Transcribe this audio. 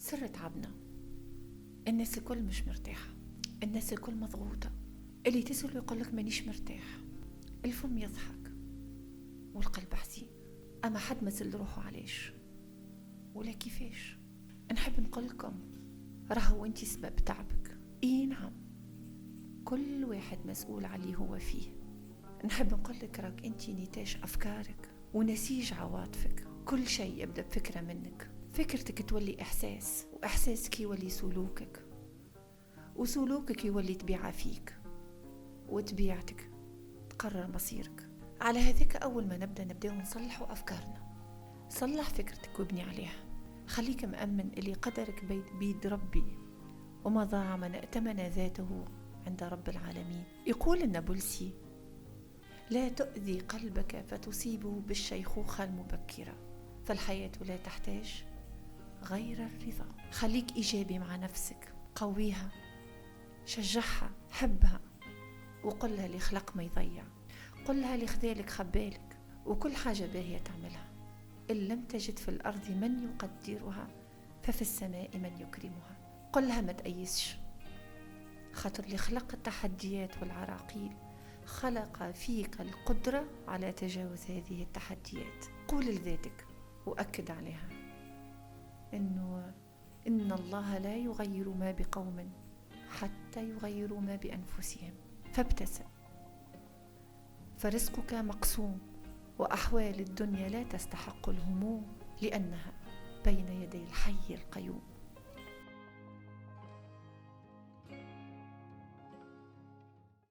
سر تعبنا. الناس الكل مش مرتاحة، الناس الكل مضغوطة، اللي تسأل يقولك مانيش مرتاح، الفم يضحك والقلب حزين. أما حد ما زل روحه علاش ولا كيفاش؟ نحب نقولكم راهو انتي سبب تعبك. اي نعم، كل واحد مسؤول عليه هو فيه. نحب نقولك راك انتي نتاج أفكارك ونسيج عواطفك. كل شيء يبدأ بفكرة منك، فكرتك تولي إحساس، وإحساسك يولي سلوكك، وسلوكك يولي طبيعة فيك، وطبيعتك تقرر مصيرك. على هذاك أول ما نبدأ نصلحوا أفكارنا. صلح فكرتك وابني عليها. خليك مأمن اللي قدرك بيد ربي، وما ضاع من ائتمن ذاته عند رب العالمين. يقول النابلسي: لا تؤذي قلبك فتصيبه بالشيخوخة المبكرة، فالحياة لا تحتاج غير الرضا. خليك إيجابي مع نفسك، قويها، شجعها، حبها، وقلها اللي خلق ما يضيع، قلها اللي خذالك خبالك، وكل حاجة باهية تعملها. إن لم تجد في الأرض من يقدرها ففي السماء من يكرمها. قلها ما تأيسش، خاطر اللي خلق التحديات والعراقيل خلق فيك القدرة على تجاوز هذه التحديات. قول لذاتك وأكد عليها إن الله لا يغير ما بقوم حتى يغيروا ما بأنفسهم. فابتسم، فرزقك مقسوم، وأحوال الدنيا لا تستحق الهموم، لأنها بين يدي الحي القيوم.